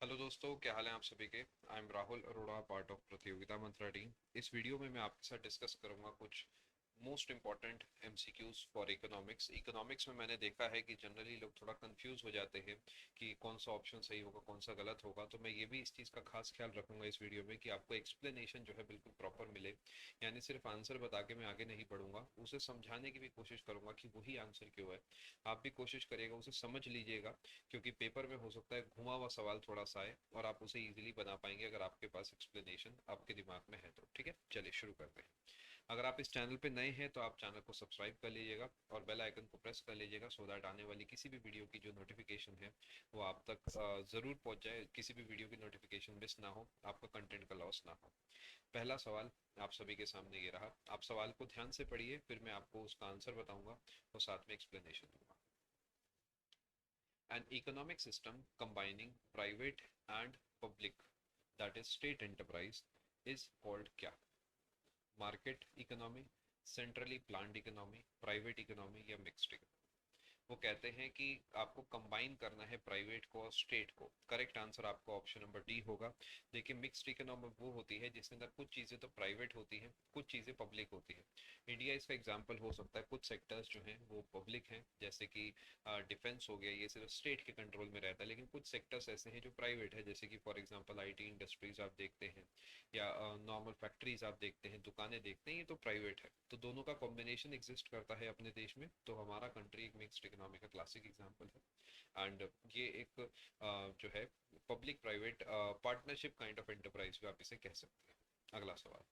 Hello दोस्तों, क्या हाल है आप सभी के। I am Rahul Arora, part of प्रतियोगिता मंत्रा टीम। इस वीडियो में मैं आपके साथ डिस्कस करूंगा कुछ most important MCQs for economics. Economics में मैंने देखा है कि जनरली लोग थोड़ा कंफ्यूज हो जाते हैं कि कौन सा ऑप्शन सही होगा, कौन सा गलत होगा। तो मैं ये भी इस चीज़ का खास ख्याल रखूंगा इस वीडियो में कि आपको एक्सप्लेनेशन जो है बिल्कुल प्रॉपर मिले। यानी सिर्फ आंसर बता के मैं आगे नहीं बढ़ूंगा, उसे समझाने की भी कोशिश करूंगा कि वही आंसर क्यों है। आप भी कोशिश करिएगा, उसे समझ लीजिएगा, क्योंकि पेपर में हो सकता है घुमा हुआ सवाल थोड़ा सा आए और आप उसे इजीली बना पाएंगे अगर आपके पास एक्सप्लेनेशन आपके दिमाग में है तो। ठीक है, चलिए शुरू करते हैं। अगर आप इस चैनल पे नए हैं तो आप चैनल को सब्सक्राइब कर लीजिएगा और बेल आइकन को प्रेस कर लीजिएगा, सो दैट आने वाली किसी भी वीडियो की जो नोटिफिकेशन है वो आप तक ज़रूर पहुंच जाए। किसी भी वीडियो की नोटिफिकेशन मिस ना हो, आपका कंटेंट का लॉस ना हो। पहला सवाल आप सभी के सामने ये रहा। आप सवाल को ध्यान से पढ़िए, फिर मैं आपको उसका आंसर बताऊंगा और साथ में एक्सप्लेनेशन दूंगा। An economic system combining private and public, that is state enterprise, is called क्या? Market economy, centrally planned economy, private economy या मिक्स्ड इकोनॉमी? वो कहते हैं कि आपको कंबाइन करना है प्राइवेट को और स्टेट को। करेक्ट आंसर आपका ऑप्शन नंबर डी होगा। देखिए, मिक्स्ड इकोनॉमी वो होती है जिसके अंदर कुछ चीज़ें तो प्राइवेट होती हैं, कुछ चीज़ें पब्लिक होती हैं। इंडिया इसका एग्जांपल हो सकता है। कुछ सेक्टर्स जो हैं वो पब्लिक हैं, जैसे कि डिफेंस हो गया, ये सिर्फ स्टेट के कंट्रोल में रहता है। लेकिन कुछ सेक्टर्स ऐसे हैं जो प्राइवेट है, जैसे कि फॉर एग्जांपल आईटी इंडस्ट्रीज आप देखते हैं, या नॉर्मल फैक्ट्रीज आप देखते हैं, दुकानें देखते हैं, ये तो प्राइवेट है। तो दोनों का कॉम्बिनेशन एग्जिस्ट करता है अपने देश में, तो हमारा कंट्री एक मिक्स्ड इकोनॉमी का क्लासिक एग्जांपल है। एंड ये एक जो है public private partnership kind of enterprise भी आप इसे कह सकते हैं। अगला सवाल,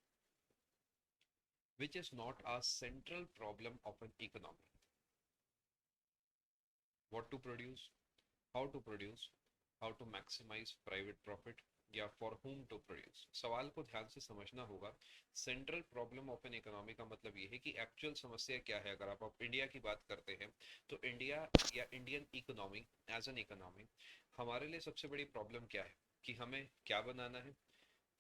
which is not a central problem of an economy? What to produce, how to produce, how to maximise private profit, या फॉर whom टू प्रोड्यूस? सवाल को ध्यान से समझना होगा। Central problem of an economy का मतलब ये है कि एक्चुअल समस्या क्या है। अगर आप इंडिया की बात करते हैं तो इंडिया या Indian economy as an economy, हमारे लिए सबसे बड़ी प्रॉब्लम क्या है कि हमें क्या बनाना है,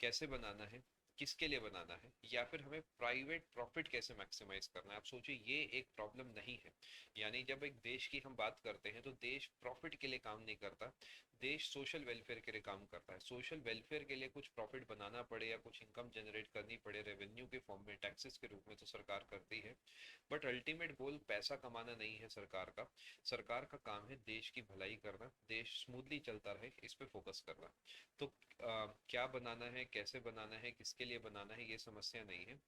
कैसे बनाना है, किसके लिए बनाना है, या फिर हमें प्राइवेट प्रॉफिट कैसे मैक्सिमाइज करना है। आप सोचिए, ये एक प्रॉब्लम नहीं है। यानी जब एक देश की हम बात करते हैं तो देश प्रॉफिट के लिए काम नहीं करता, देश सोशल वेलफेयर के लिए काम करता है। सोशल वेलफेयर के लिए कुछ प्रॉफिट बनाना पड़े या कुछ इनकम जनरेट करनी पड़े रेवेन्यू के फॉर्म में, टैक्सेस के रूप में, तो सरकार करती है। बट अल्टीमेट गोल पैसा कमाना नहीं है सरकार का। सरकार का काम है देश की भलाई करना, देश स्मूथली चलता रहे, इस पे फोकस करना। तो क्या बनाना है, कैसे बनाना है, किसके लिए बनाना है, ये समस्या नहीं है।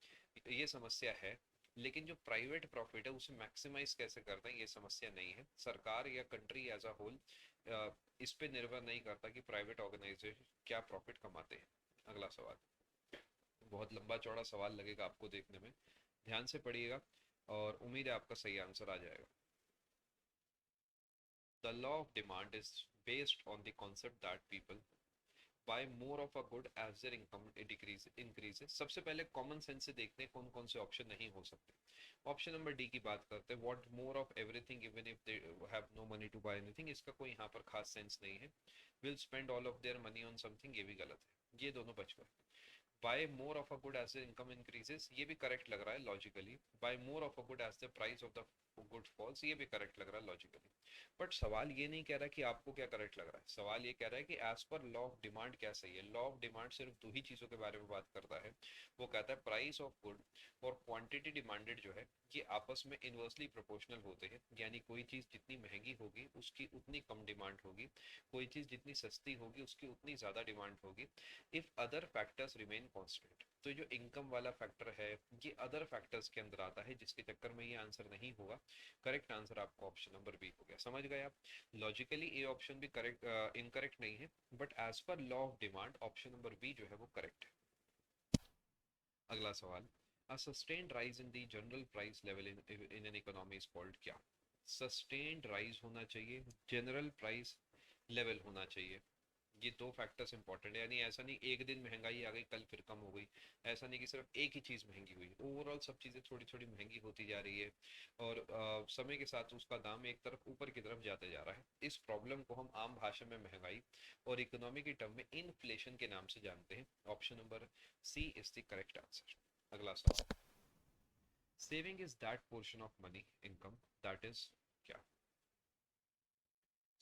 ये समस्या है, लेकिन जो प्राइवेट प्रॉफिट है उसे मैक्सिमाइज कैसे करना है ये समस्या नहीं है। सरकार या कंट्री एज अ होल इस पे निर्भर नहीं करता कि प्राइवेट ऑर्गेनाइजेशन क्या प्रॉफिट कमाते हैं। अगला सवाल, बहुत लंबा चौड़ा सवाल लगेगा आपको देखने में, ध्यान से पढ़िएगा और उम्मीद है आपका सही आंसर आ जाएगा। The law of demand is based on the concept that people buy more of a good as their income increases। सबसे पहले कॉमन सेंस से देखते हैं कौन कौन से ऑप्शन नहीं हो सकते। ऑप्शन नंबर डी की बात करते हैं, what more of everything even if they have no money to buy anything. इसका कोई यहाँ पर खास सेंस नहीं है। Will spend all of their money on something, ये भी गलत है, ये दोनों बच गए। Buy more of a good as the income increases, ये भी करेक्ट लग रहा है logically. Buy more of a good as the price of the good falls, ये भी करेक्ट लग रहा है लॉजिकली। बट सवाल ये नहीं कह रहा कि आपको क्या करेक्ट लग रहा है, सवाल ये कह रहा है कि as per law of demand क्या सही है। लॉ ऑफ डिमांड सिर्फ दो ही चीजों के बारे में बात करता है। वो कहता है प्राइस ऑफ गुड और क्वांटिटी डिमांडेड जो है ये आपस में इनवर्सली प्रोपोर्शनल होते हैं। यानी कोई चीज जितनी महंगी होगी उसकी उतनी कम डिमांड होगी, कोई चीज जितनी सस्ती होगी उसकी उतनी ज्यादा डिमांड होगी, if other factors remain constant. तो जो इनकम वाला फैक्टर है ये अदर फैक्टर्स के अंदर आता है, जिसके चक्कर में ये आंसर नहीं होगा। करेक्ट आंसर आपका ऑप्शन नंबर बी हो गया। समझ गए आप? लॉजिकली ए ऑप्शन भी करेक्ट इनकरेक्ट नहीं है, but as per law of demand option number B जो है वो करेक्ट है। अगला सवाल, a sustained rise in the general price level in an economy is called क्या? सस्टेन्ड राइज होना चाहिए, जनरल प्राइस लेवल होना चाहिए, ये दो फैक्टर्स इंपॉर्टेंट है। यानी ऐसा नहीं एक दिन महंगाई आ गई कल फिर कम हो गई, ऐसा नहीं कि सिर्फ एक ही चीज महंगी हुई, ओवरऑल सब चीजें थोड़ी थोड़ी महंगी होती जा रही है और समय के साथ उसका दाम एक तरफ ऊपर की तरफ जाते जा रहा है। इस प्रॉब्लम को हम आम भाषा में महंगाई और इकोनॉमी की टर्म में इन्फ्लेशन के नाम से जानते हैं। Option number C is the correct answer. अगला सवाल, saving is that portion of money income that is क्या?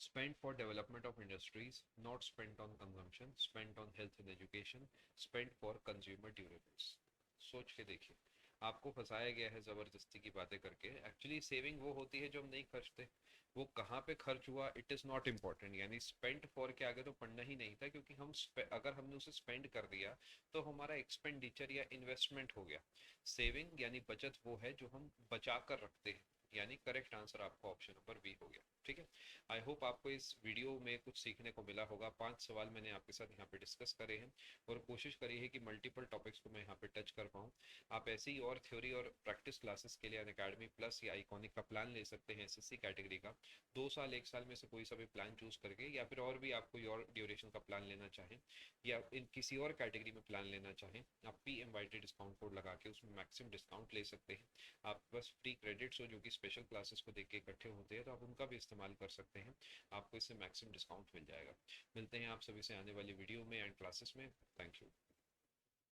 spent for development of industries, not spent on consumption, spent on health and education, spent for consumer durables. सोच के देखिए, आपको फंसाया गया है जबरदस्ती की बातें करके। एक्चुअली सेविंग वो होती है जो हम नहीं खर्चते, वो कहाँ पे खर्च हुआ इट इज़ नॉट इम्पॉर्टेंट। यानी स्पेंड फॉर के आगे तो पढ़ना ही नहीं था, क्योंकि अगर हमने उसे स्पेंड कर दिया तो हमारा एक्सपेंडिचर या इन्वेस्टमेंट हो गया। सेविंग यानी बचत वो है जो हम बचा कर रखते हैं, यानी करेक्ट आंसर आपका ऑप्शन नंबर बी हो गया। ठीक है, आई होप आपको इस वीडियो में कुछ सीखने को मिला होगा। 5 सवाल मैंने आपके साथ यहाँ पे डिस्कस करे हैं और कोशिश करी है कि मल्टीपल टॉपिक्स को मैं यहाँ पे टच कर पाऊँ। आप ऐसी ही और थ्योरी और प्रैक्टिस क्लासेस के लिए अनअकैडमी प्लस या आइकॉनिक का प्लान ले सकते हैं एसएससी कैटेगरी का। 2 साल 1 साल में से कोई सा भी प्लान चूज करके, या फिर और भी आप कोई और ड्यूरेशन का प्लान लेना चाहें या इन किसी और कैटेगरी में प्लान लेना चाहें, आप PMYT डिस्काउंट कोड लगा के उसमें मैक्सिमम डिस्काउंट ले सकते हैं। आप बस फ्री क्रेडिट्स हो जो कि स्पेशल क्लासेस को देख के इकट्ठे होते हैं, तो आप उनका भी इस्तेमाल कर सकते हैं, आपको इससे मैक्सिमम डिस्काउंट मिल जाएगा। मिलते हैं आप सभी से आने वाली वीडियो में एंड क्लासेस में। Thank you.